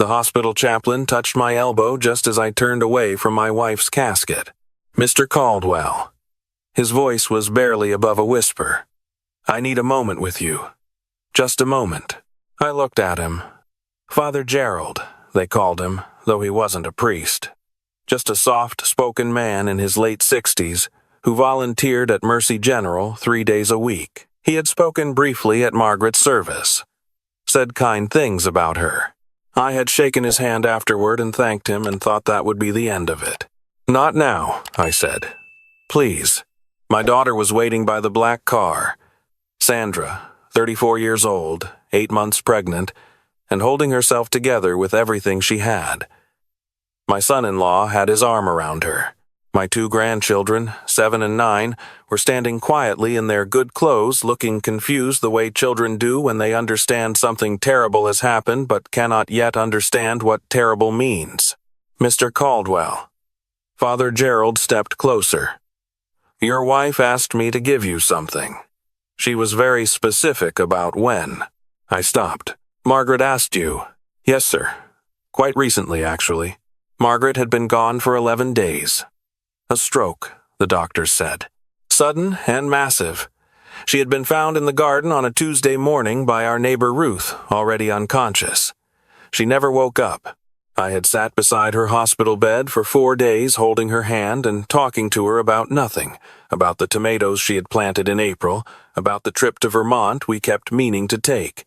The hospital chaplain touched my elbow just as I turned away from my wife's casket. "Mr. Caldwell." His voice was barely above a whisper. "I need a moment with you. Just a moment." I looked at him. Father Gerald, they called him, though he wasn't a priest. Just a soft-spoken man in his late 60s who volunteered at Mercy General 3 days a week. He had spoken briefly at Margaret's service, said kind things about her. I had shaken his hand afterward and thanked him and thought that would be the end of it. "Not now," I said. "Please." My daughter was waiting by the black car. Sandra, 34 years old, 8 months pregnant, and holding herself together with everything she had. My son-in-law had his arm around her. My 2 grandchildren, 7 and 9, were standing quietly in their good clothes, looking confused the way children do when they understand something terrible has happened but cannot yet understand what terrible means. "Mr. Caldwell." Father Gerald stepped closer. "Your wife asked me to give you something. She was very specific about when." I stopped. "Margaret asked you?" "Yes, sir. Quite recently, actually. Margaret had been gone for 11 days. A stroke, the doctors said. Sudden and massive. She had been found in the garden on a Tuesday morning by our neighbor Ruth, already unconscious. She never woke up. I had sat beside her hospital bed for 4 days holding her hand and talking to her about nothing, about the tomatoes she had planted in April, about the trip to Vermont we kept meaning to take.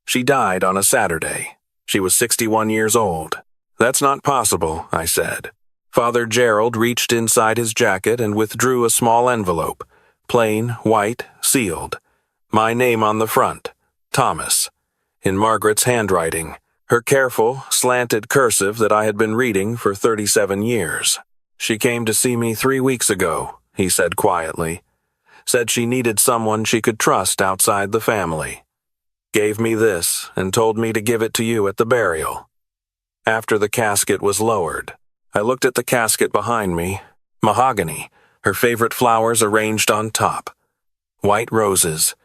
She died on a Saturday. She was 61 years old. "That's not possible," I said. Father Gerald reached inside his jacket and withdrew a small envelope, plain, white, sealed. My name on the front, Thomas, in Margaret's handwriting, her careful, slanted cursive that I had been reading for 37 years. "She came to see me 3 weeks ago," he said quietly. "Said she needed someone she could trust outside the family. Gave me this and told me to give it to you at the burial." After the casket was lowered, I looked at the casket behind me. Mahogany, her favorite flowers arranged on top. White roses.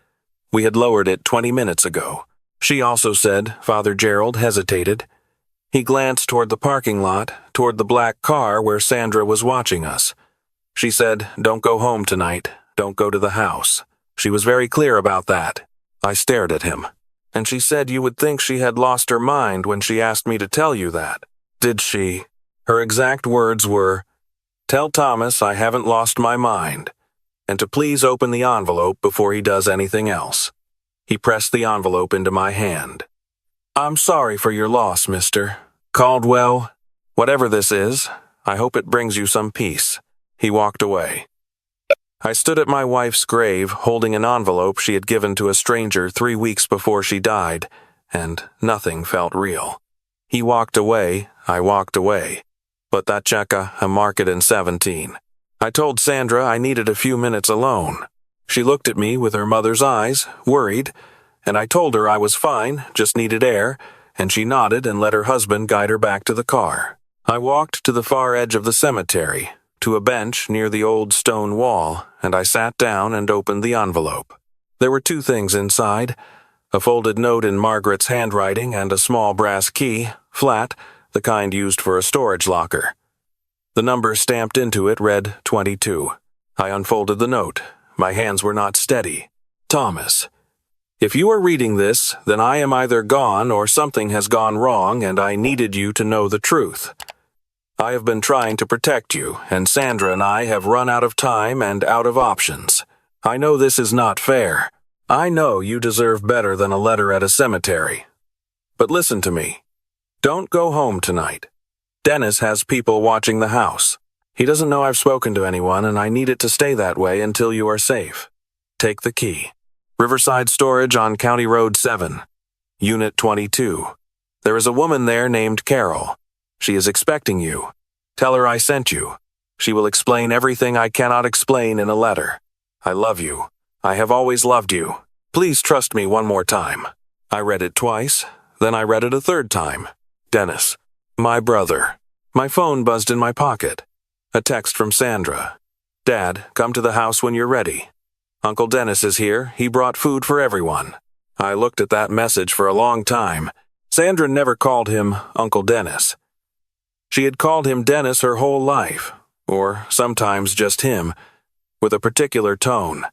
We had lowered it 20 minutes ago. She also said, Father Gerald hesitated. He glanced toward the parking lot, toward the black car where Sandra was watching us. She said, "Don't go home tonight. Don't go to the house." She was very clear about that. I stared at him. "And she said you would think she had lost her mind when she asked me to tell you that. Did she?" Her exact words were, "Tell Thomas I haven't lost my mind, and to please open the envelope before he does anything else." He pressed the envelope into my hand. "I'm sorry for your loss, Mr. Caldwell. Whatever this is, I hope it brings you some peace." He walked away. I stood at my wife's grave, holding an envelope she had given to a stranger 3 weeks before she died, and nothing felt real. He walked away, I walked away. But that check, I mark it in 17. I told Sandra I needed a few minutes alone. She looked at me with her mother's eyes, worried, and I told her I was fine, just needed air, and she nodded and let her husband guide her back to the car. I walked to the far edge of the cemetery, to a bench near the old stone wall, and I sat down and opened the envelope. There were 2 things inside, a folded note in Margaret's handwriting and a small brass key, flat, the kind used for a storage locker. The number stamped into it read 22. I unfolded the note. My hands were not steady. "Thomas, if you are reading this, then I am either gone or something has gone wrong and I needed you to know the truth. I have been trying to protect you, and Sandra and I have run out of time and out of options. I know this is not fair. I know you deserve better than a letter at a cemetery. But listen to me. Don't go home tonight. Dennis has people watching the house. He doesn't know I've spoken to anyone, and I need it to stay that way until you are safe. Take the key. Riverside Storage on County Road 7, Unit 22. There is a woman there named Carol. She is expecting you. Tell her I sent you. She will explain everything I cannot explain in a letter. I love you. I have always loved you. Please trust me one more time." I read it twice, then I read it a 3rd time. Dennis. My brother. My phone buzzed in my pocket. A text from Sandra. "Dad, come to the house when you're ready. Uncle Dennis is here. He brought food for everyone." I looked at that message for a long time. Sandra never called him Uncle Dennis. She had called him Dennis her whole life, or sometimes just him, with a particular tone.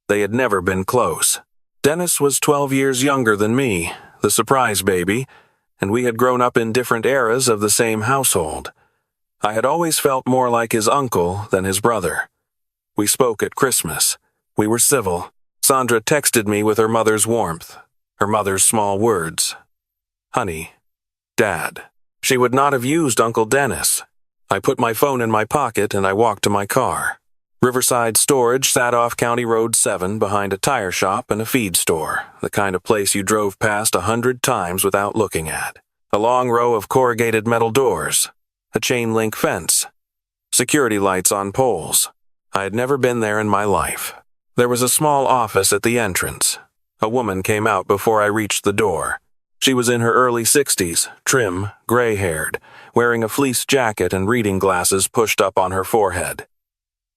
They had never been close. Dennis was 12 years younger than me, the surprise baby, and we had grown up in different eras of the same household. I had always felt more like his uncle than his brother. We spoke at Christmas. We were civil. Sandra texted me with her mother's warmth, her mother's small words. Honey, Dad. She would not have used Uncle Dennis. I put my phone in my pocket and I walked to my car. Riverside Storage sat off County Road 7 behind a tire shop and a feed store, the kind of place you drove past 100 times without looking at. A long row of corrugated metal doors, a chain-link fence, security lights on poles. I had never been there in my life. There was a small office at the entrance. A woman came out before I reached the door. She was in her early 60s, trim, gray-haired, wearing a fleece jacket and reading glasses pushed up on her forehead.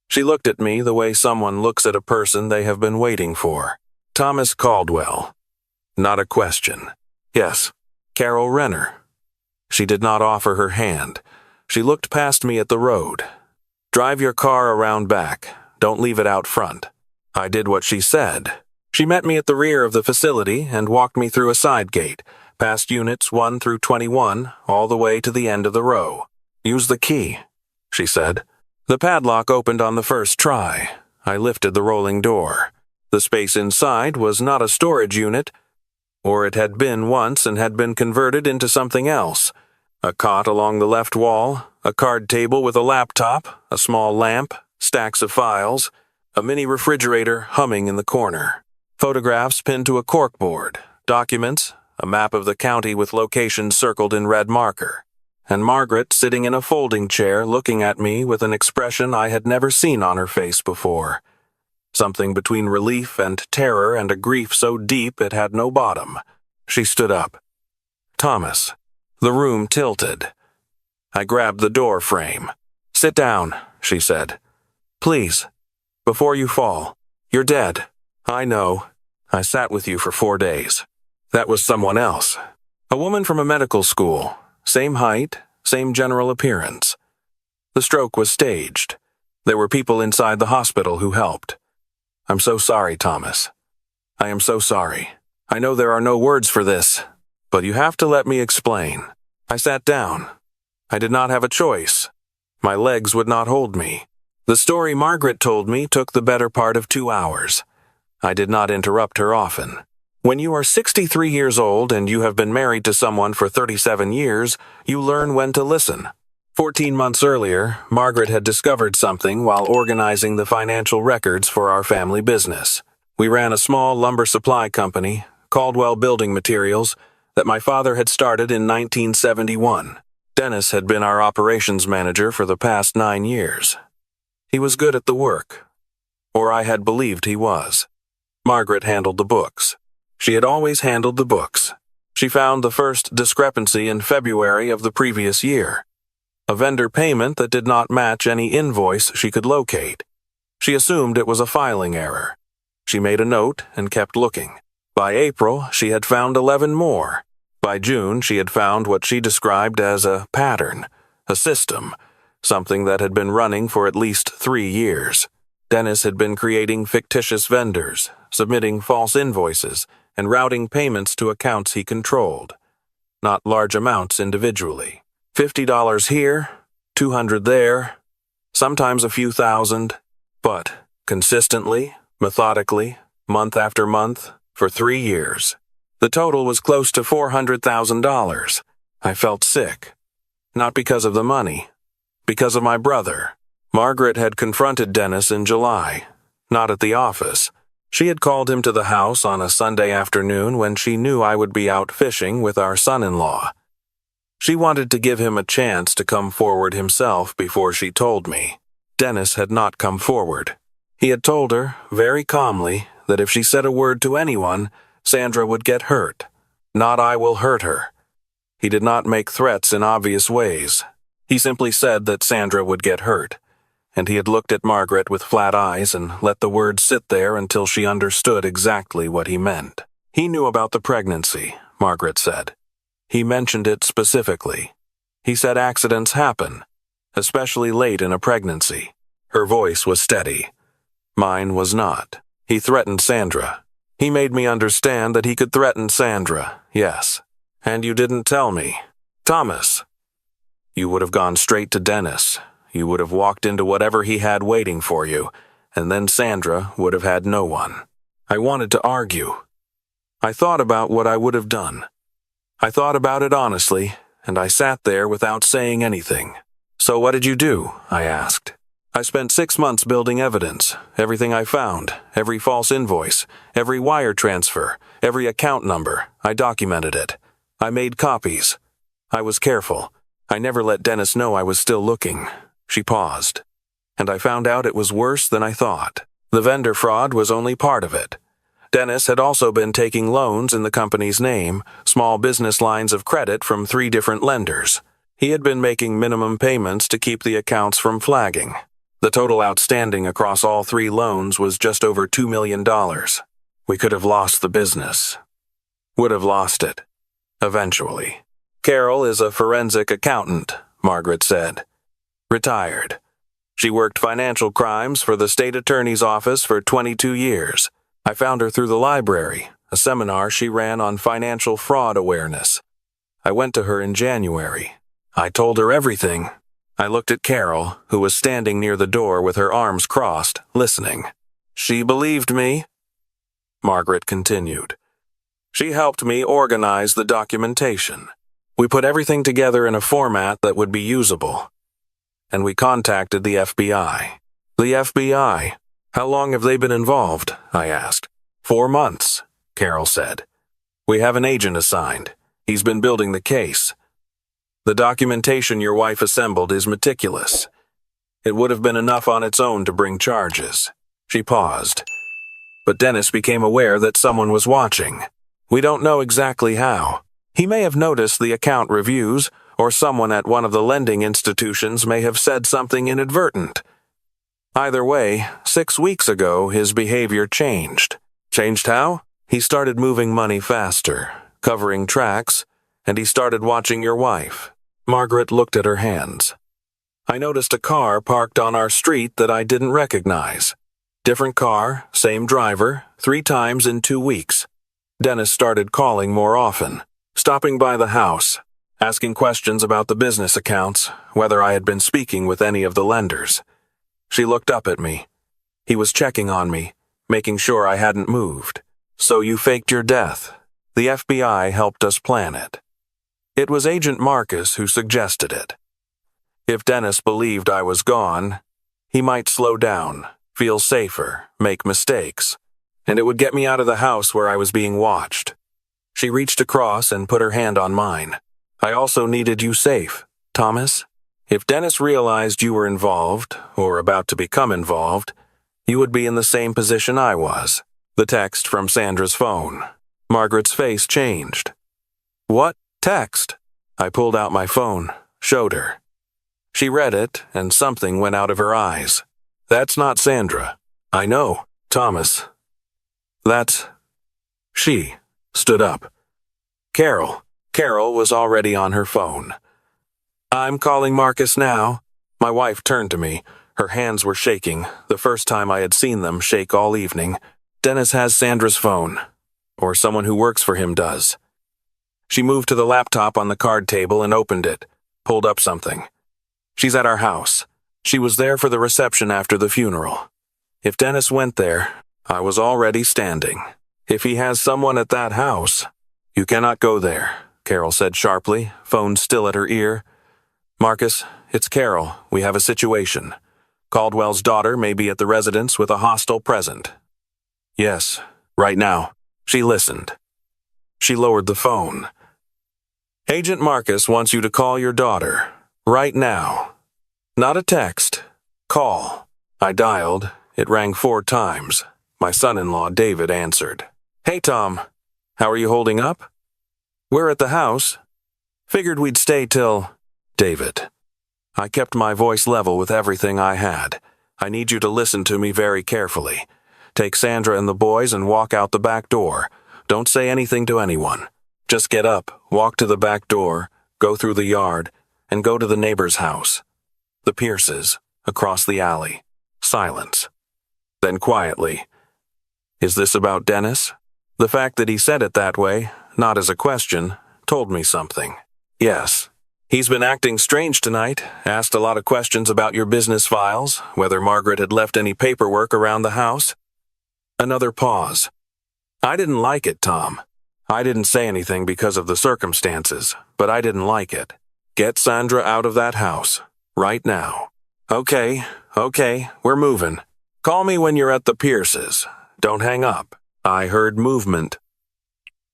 She looked at me the way someone looks at a person they have been waiting for. Thomas Caldwell. Not a question. Yes, Carol Renner. She did not offer her hand. She looked past me at the road. Drive your car around back. Don't leave it out front. I did what she said. She met me at the rear of the facility and walked me through a side gate, past units 1 through 21, all the way to the end of the row. Use the key, she said. The padlock opened on the first try. I lifted the rolling door. The space inside was not a storage unit, or it had been once and had been converted into something else. A cot along the left wall, a card table with a laptop, a small lamp, stacks of files, a mini refrigerator humming in the corner. Photographs pinned to a corkboard, documents, a map of the county with locations circled in red marker, and Margaret sitting in a folding chair looking at me with an expression I had never seen on her face before. Something between relief and terror and a grief so deep it had no bottom. She stood up. Thomas. The room tilted. I grabbed the door frame. Sit down, she said. Please. Before you fall. You're dead. I know. I sat with you for 4 days. That was someone else. A woman from a medical school. Same height, same general appearance. The stroke was staged. There were people inside the hospital who helped. I'm so sorry, Thomas. I am so sorry. I know there are no words for this, but you have to let me explain. I sat down. I did not have a choice. My legs would not hold me. The story Margaret told me took the better part of 2 hours. I did not interrupt her often. When you are 63 years old and you have been married to someone for 37 years, you learn when to listen. 14 months earlier, Margaret had discovered something while organizing the financial records for our family business. We ran a small lumber supply company, Caldwell Building Materials, that my father had started in 1971. Dennis had been our operations manager for the past 9 years. He was good at the work, or I had believed he was. Margaret handled the books. She had always handled the books. She found the first discrepancy in February of the previous year. A vendor payment that did not match any invoice she could locate. She assumed it was a filing error. She made a note and kept looking. By April, she had found 11 more. By June, she had found what she described as a pattern, a system, something that had been running for at least 3 years. Dennis had been creating fictitious vendors, submitting false invoices, and routing payments to accounts he controlled. Not large amounts individually. $50 here, $200 there, sometimes a few thousand, but consistently, methodically, month after month, for 3 years. The total was close to $400,000. I felt sick. Not because of the money, because of my brother. Margaret had confronted Dennis in July, not at the office. She had called him to the house on a Sunday afternoon when she knew I would be out fishing with our son-in-law. She wanted to give him a chance to come forward himself before she told me. Dennis had not come forward. He had told her, very calmly, that if she said a word to anyone, Sandra would get hurt. Not I will hurt her. He did not make threats in obvious ways. He simply said that Sandra would get hurt. And he had looked at Margaret with flat eyes and let the words sit there until she understood exactly what he meant. He knew about the pregnancy, Margaret said. He mentioned it specifically. He said accidents happen, especially late in a pregnancy. Her voice was steady. Mine was not. He threatened Sandra. He made me understand that he could threaten Sandra, yes. And you didn't tell me. Thomas. You would have gone straight to Dennis. You would have walked into whatever he had waiting for you, and then Sandra would have had no one. I wanted to argue. I thought about what I would have done. I thought about it honestly, and I sat there without saying anything. So what did you do? I asked. I spent 6 months building evidence. Everything I found, every false invoice, every wire transfer, every account number, I documented it. I made copies. I was careful. I never let Dennis know I was still looking. She paused. And I found out it was worse than I thought. The vendor fraud was only part of it. Dennis had also been taking loans in the company's name, small business lines of credit from 3 different lenders. He had been making minimum payments to keep the accounts from flagging. The total outstanding across all 3 loans was just over $2 million. We could have lost the business. Would have lost it. Eventually. Carol is a forensic accountant, Margaret said. Retired. She worked financial crimes for the state attorney's office for 22 years. I found her through the library, a seminar she ran on financial fraud awareness. I went to her in January. I told her everything. I looked at Carol, who was standing near the door with her arms crossed, listening. She believed me. Margaret continued. She helped me organize the documentation. We put everything together in a format that would be usable. And we contacted the FBI. The FBI? How long have they been involved? I asked. 4 months, Carol said. We have an agent assigned. He's been building the case. The documentation your wife assembled is meticulous. It would have been enough on its own to bring charges. She paused. But Dennis became aware that someone was watching. We don't know exactly how. He may have noticed the account reviews, or someone at one of the lending institutions may have said something inadvertent. Either way, 6 weeks ago, his behavior changed. Changed how? He started moving money faster, covering tracks, and he started watching your wife. Margaret looked at her hands. I noticed a car parked on our street that I didn't recognize. Different car, same driver, 3 times in 2 weeks. Dennis started calling more often, stopping by the house, asking questions about the business accounts, whether I had been speaking with any of the lenders. She looked up at me. He was checking on me, making sure I hadn't moved. So you faked your death. The FBI helped us plan it. It was Agent Marcus who suggested it. If Dennis believed I was gone, he might slow down, feel safer, make mistakes, and it would get me out of the house where I was being watched. She reached across and put her hand on mine. I also needed you safe, Thomas. If Dennis realized you were involved, or about to become involved, you would be in the same position I was. The text from Sandra's phone. Margaret's face changed. What text? I pulled out my phone, showed her. She read it, and something went out of her eyes. That's not Sandra. I know, Thomas. That's... She stood up. Carol. Carol was already on her phone. I'm calling Marcus now. My wife turned to me. Her hands were shaking, the first time I had seen them shake all evening. Dennis has Sandra's phone. Or someone who works for him does. She moved to the laptop on the card table and opened it, pulled up something. She's at our house. She was there for the reception after the funeral. If Dennis went there, I was already standing. If he has someone at that house, you cannot go there, Carol said sharply, phone still at her ear. Marcus, it's Carol. We have a situation. Caldwell's daughter may be at the residence with a hostile present. Yes, right now. She listened. She lowered the phone. Agent Marcus wants you to call your daughter. Right now. Not a text. Call. I dialed. It rang 4 times. My son-in-law, David, answered. Hey, Tom. How are you holding up? We're at the house. Figured we'd stay till... David. I kept my voice level with everything I had. I need you to listen to me very carefully. Take Sandra and the boys and walk out the back door. Don't say anything to anyone. Just get up, walk to the back door, go through the yard, and go to the neighbor's house. The Pierces, across the alley. Silence. Then quietly, "Is this about Dennis?" The fact that he said it that way, not as a question, told me something. "Yes. He's been acting strange tonight, asked a lot of questions about your business files, whether Margaret had left any paperwork around the house." Another pause. "I didn't like it, Tom. I didn't say anything because of the circumstances, but I didn't like it. Get Sandra out of that house. Right now." Okay, we're moving. Call me when you're at the Pierces. Don't hang up." I heard movement.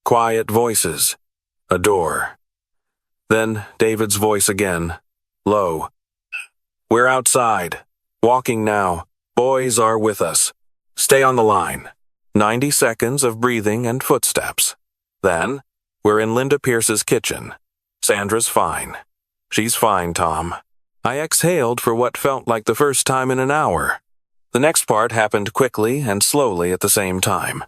Quiet voices. A door. Then David's voice again, low. "We're outside. Walking now. Boys are with us. Stay on the line." 90 seconds of breathing and footsteps. Then, we're in Linda Pierce's kitchen. Sandra's fine. She's fine, Tom. I exhaled for what felt like the first time in an hour. The next part happened quickly and slowly at the same time.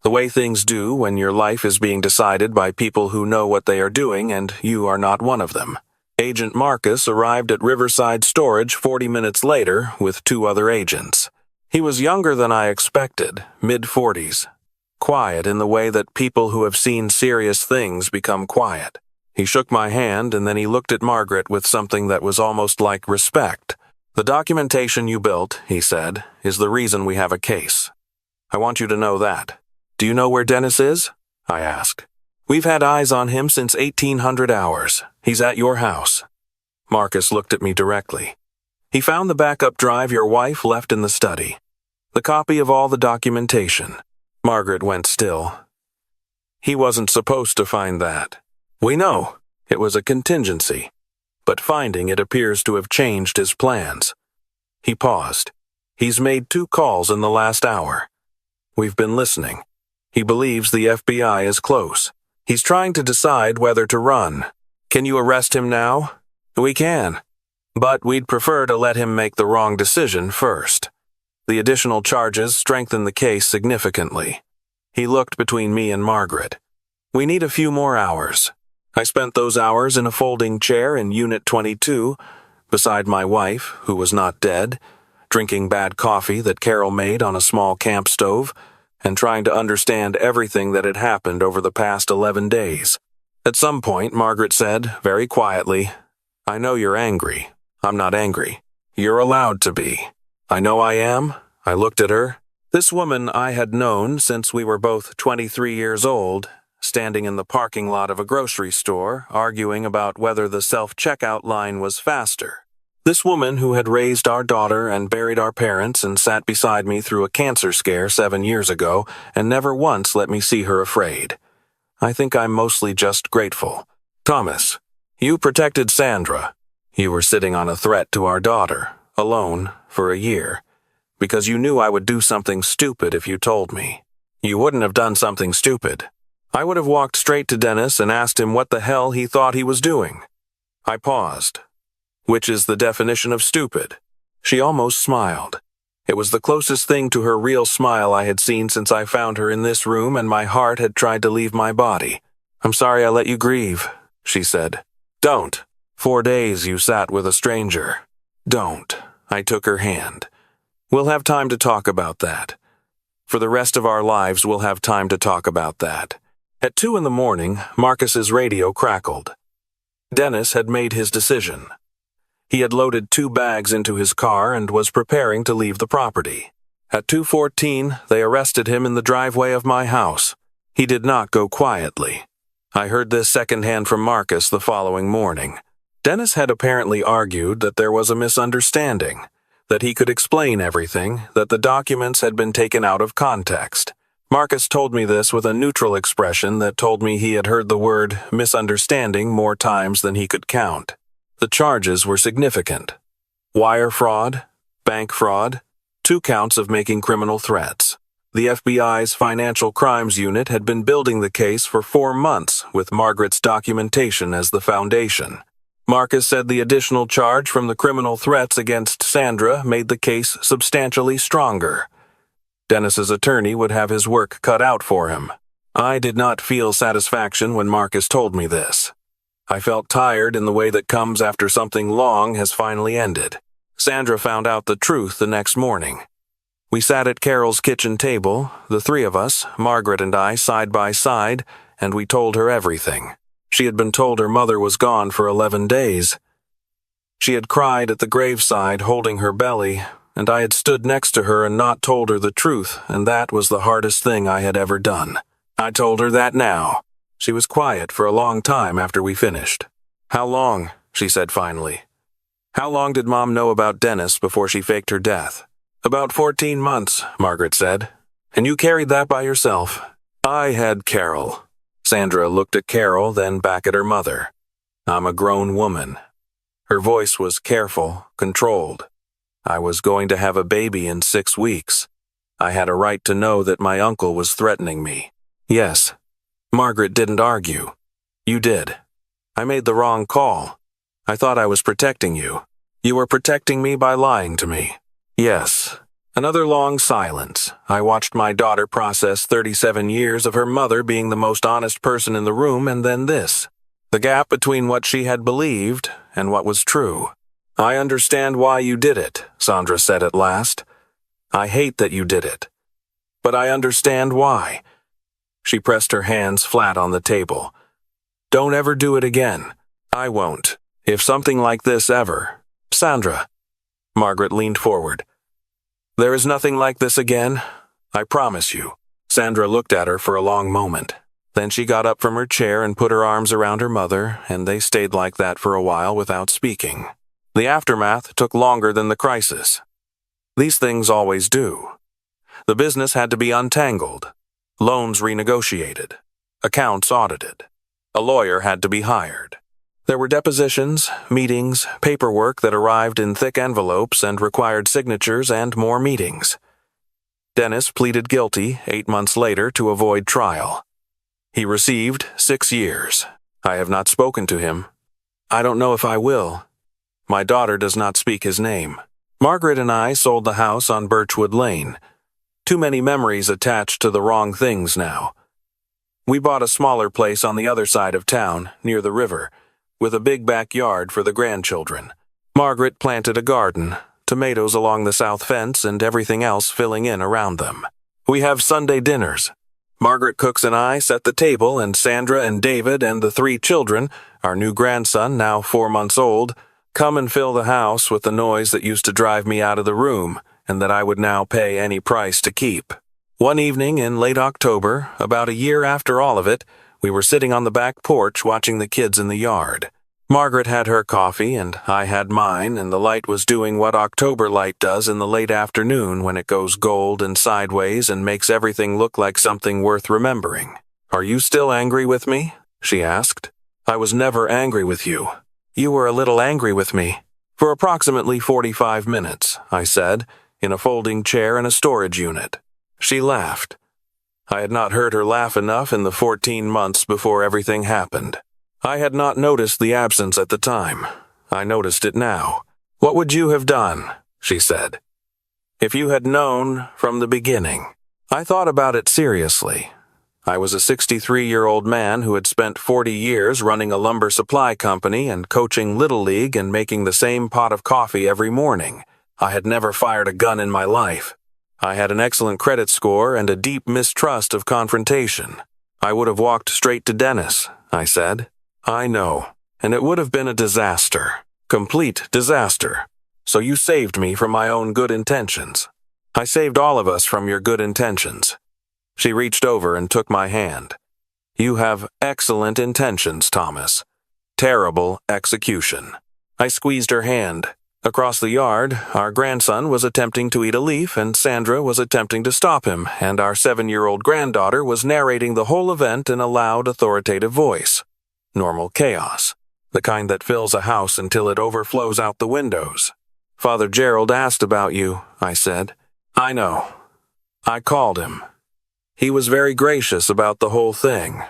The way things do when your life is being decided by people who know what they are doing and you are not one of them. Agent Marcus arrived at Riverside Storage 40 minutes later with 2 other agents. He was younger than I expected, mid-40s. Quiet in the way that people who have seen serious things become quiet. He shook my hand and then he looked at Margaret with something that was almost like respect. "The documentation you built," he said, "is the reason we have a case. I want you to know that. Do you know where Dennis is?" I asked. "We've had eyes on him since 1800 hours. He's at your house." Marcus looked at me directly. "He found the backup drive your wife left in the study. The copy of all the documentation." Margaret went still. "He wasn't supposed to find that. We know. It was a contingency. But finding it appears to have changed his plans." He paused. "He's made 2 calls in the last hour. We've been listening. He believes the FBI is close. He's trying to decide whether to run. Can you arrest him now?" "We can. But we'd prefer to let him make the wrong decision first. The additional charges strengthen the case significantly." He looked between me and Margaret. "We need a few more hours." I spent those hours in a folding chair in Unit 22, beside my wife, who was not dead, drinking bad coffee that Carol made on a small camp stove, and trying to understand everything that had happened over the past 11 days. At some point, Margaret said, very quietly, "I know you're angry. I'm not angry. You're allowed to be." "I know I am." I looked at her. This woman I had known since we were both 23 years old, standing in the parking lot of a grocery store, arguing about whether the self-checkout line was faster. This woman who had raised our daughter and buried our parents and sat beside me through a cancer scare 7 years ago and never once let me see her afraid. I think I'm mostly just grateful. "Thomas, you protected Sandra. You were sitting on a threat to our daughter, alone, for a year, because you knew I would do something stupid if you told me. You wouldn't have done something stupid. I would have walked straight to Dennis and asked him what the hell he thought he was doing." I paused. "Which is the definition of stupid?" She almost smiled. It was the closest thing to her real smile I had seen since I found her in this room and my heart had tried to leave my body. "I'm sorry I let you grieve," she said. "Don't. 4 days you sat with a stranger. Don't." I took her hand. "We'll have time to talk about that. For the rest of our lives we'll have time to talk about that." At 2 in the morning, Marcus's radio crackled. Dennis had made his decision. He had loaded 2 bags into his car and was preparing to leave the property. At 2:14, they arrested him in the driveway of my house. He did not go quietly. I heard this secondhand from Marcus the following morning. Dennis had apparently argued that there was a misunderstanding, that he could explain everything, that the documents had been taken out of context. Marcus told me this with a neutral expression that told me he had heard the word misunderstanding more times than he could count. The charges were significant. Wire fraud, bank fraud, 2 counts of making criminal threats. The FBI's Financial Crimes Unit had been building the case for 4 months with Margaret's documentation as the foundation. Marcus said the additional charge from the criminal threats against Sandra made the case substantially stronger. Dennis's attorney would have his work cut out for him. I did not feel satisfaction when Marcus told me this. I felt tired in the way that comes after something long has finally ended. Sandra found out the truth the next morning. We sat at Carol's kitchen table, the three of us, Margaret and I, side by side, and we told her everything. She had been told her mother was gone for 11 days. She had cried at the graveside, holding her belly, and I had stood next to her and not told her the truth, and that was the hardest thing I had ever done. I told her that now. She was quiet for a long time after we finished. "How long?" she said finally. "How long did Mom know about Dennis before she faked her death?" "About 14 months, Margaret said. "And you carried that by yourself?" "I had Carol." Sandra looked at Carol, then back at her mother. "I'm a grown woman." Her voice was careful, controlled. "I was going to have a baby in 6 weeks. I had a right to know that my uncle was threatening me." "Yes." Margaret didn't argue. "You did. I made the wrong call. I thought I was protecting you. You were protecting me by lying to me." "Yes." Another long silence. I watched my daughter process 37 years of her mother being the most honest person in the room, and then this. The gap between what she had believed and what was true. "I understand why you did it," Sandra said at last. "I hate that you did it. But I understand why." She pressed her hands flat on the table. "Don't ever do it again." "I won't. If something like this ever." "Sandra." Margaret leaned forward. "There is nothing like this again. I promise you." Sandra looked at her for a long moment. Then she got up from her chair and put her arms around her mother, and they stayed like that for a while without speaking. The aftermath took longer than the crisis. These things always do. The business had to be untangled. Loans renegotiated. Accounts audited. A lawyer had to be hired. There were depositions, meetings, paperwork that arrived in thick envelopes and required signatures and more meetings. Dennis pleaded guilty 8 months later to avoid trial. He received 6 years. I have not spoken to him. I don't know if I will. My daughter does not speak his name. Margaret and I sold the house on Birchwood Lane. Too many memories attached to the wrong things now. We bought a smaller place on the other side of town, near the river, with a big backyard for the grandchildren. Margaret planted a garden, tomatoes along the south fence and everything else filling in around them. We have Sunday dinners. Margaret cooks and I set the table, and Sandra and David and the 3 children, our new grandson, now 4 months old, come and fill the house with the noise that used to drive me out of the room, and that I would now pay any price to keep. One evening in late October, about a year after all of it, we were sitting on the back porch watching the kids in the yard. Margaret had her coffee and I had mine, and the light was doing what October light does in the late afternoon when it goes gold and sideways and makes everything look like something worth remembering. "Are you still angry with me?" she asked. "I was never angry with you." "You were a little angry with me." "For approximately 45 minutes, I said, in a folding chair in a storage unit. She laughed. I had not heard her laugh enough in the 14 months before everything happened. I had not noticed the absence at the time. I noticed it now. "What would you have done?" she said. "If you had known from the beginning." I thought about it seriously. I was a 63-year-old man who had spent 40 years running a lumber supply company and coaching Little League and making the same pot of coffee every morning. I had never fired a gun in my life. I had an excellent credit score and a deep mistrust of confrontation. "I would have walked straight to Dennis," I said. "I know. And it would have been a disaster. Complete disaster. So you saved me from my own good intentions. I saved all of us from your good intentions." She reached over and took my hand. "You have excellent intentions, Thomas. Terrible execution." I squeezed her hand. Across the yard, our grandson was attempting to eat a leaf, and Sandra was attempting to stop him, and our 7-year-old granddaughter was narrating the whole event in a loud, authoritative voice. Normal chaos. The kind that fills a house until it overflows out the windows. "Father Gerald asked about you," I said. "I know. I called him. He was very gracious about the whole thing.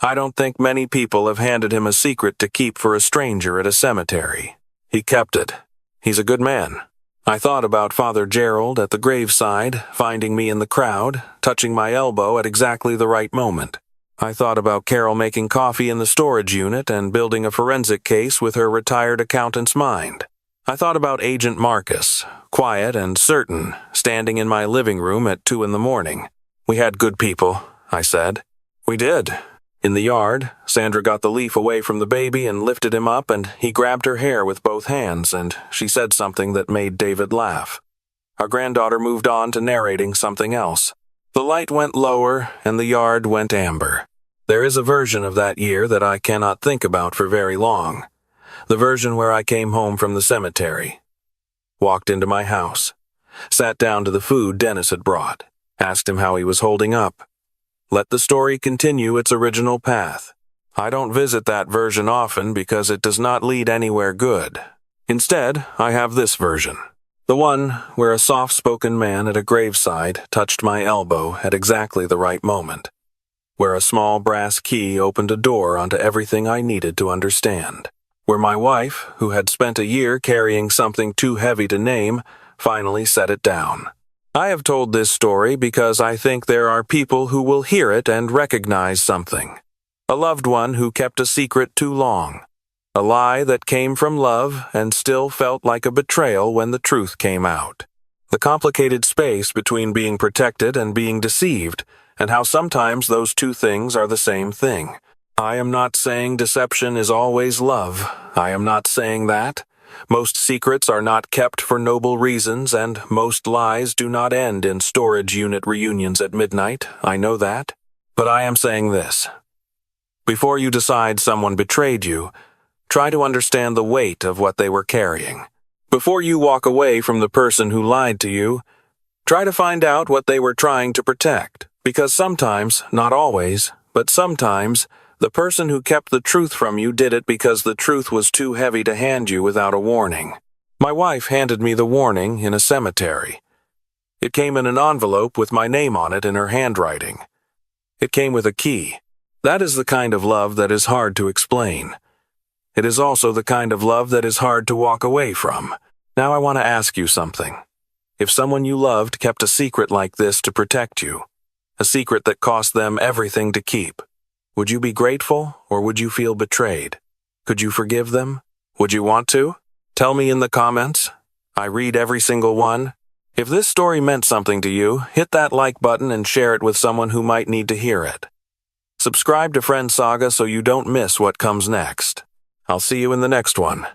I don't think many people have handed him a secret to keep for a stranger at a cemetery. He kept it. He's a good man. I thought about Father Gerald at the graveside, finding me in the crowd, touching my elbow at exactly the right moment. I thought about Carol making coffee in the storage unit and building a forensic case with her retired accountant's mind. I thought about Agent Marcus, quiet and certain, standing in my living room at 2 in the morning. "We had good people," I said. "We did." In the yard, Sandra got the leaf away from the baby and lifted him up, and he grabbed her hair with both hands, and she said something that made David laugh. Our granddaughter moved on to narrating something else. The light went lower, and the yard went amber. There is a version of that year that I cannot think about for very long. The version where I came home from the cemetery. Walked into my house. Sat down to the food Dennis had brought. Asked him how he was holding up. Let the story continue its original path. I don't visit that version often because it does not lead anywhere good. Instead, I have this version. The one where a soft-spoken man at a graveside touched my elbow at exactly the right moment. Where a small brass key opened a door onto everything I needed to understand. Where my wife, who had spent a year carrying something too heavy to name, finally set it down. I have told this story because I think there are people who will hear it and recognize something. A loved one who kept a secret too long. A lie that came from love and still felt like a betrayal when the truth came out. The complicated space between being protected and being deceived, and how sometimes those two things are the same thing. I am not saying deception is always love. I am not saying that. Most secrets are not kept for noble reasons, and most lies do not end in storage unit reunions at midnight. I know that. But I am saying this. Before you decide someone betrayed you, try to understand the weight of what they were carrying. Before you walk away from the person who lied to you, try to find out what they were trying to protect. Because sometimes, not always, but sometimes, the person who kept the truth from you did it because the truth was too heavy to hand you without a warning. My wife handed me the warning in a cemetery. It came in an envelope with my name on it in her handwriting. It came with a key. That is the kind of love that is hard to explain. It is also the kind of love that is hard to walk away from. Now I want to ask you something. If someone you loved kept a secret like this to protect you, a secret that cost them everything to keep, would you be grateful or would you feel betrayed? Could you forgive them? Would you want to? Tell me in the comments. I read every single one. If this story meant something to you, hit that like button and share it with someone who might need to hear it. Subscribe to Friend Saga so you don't miss what comes next. I'll see you in the next one.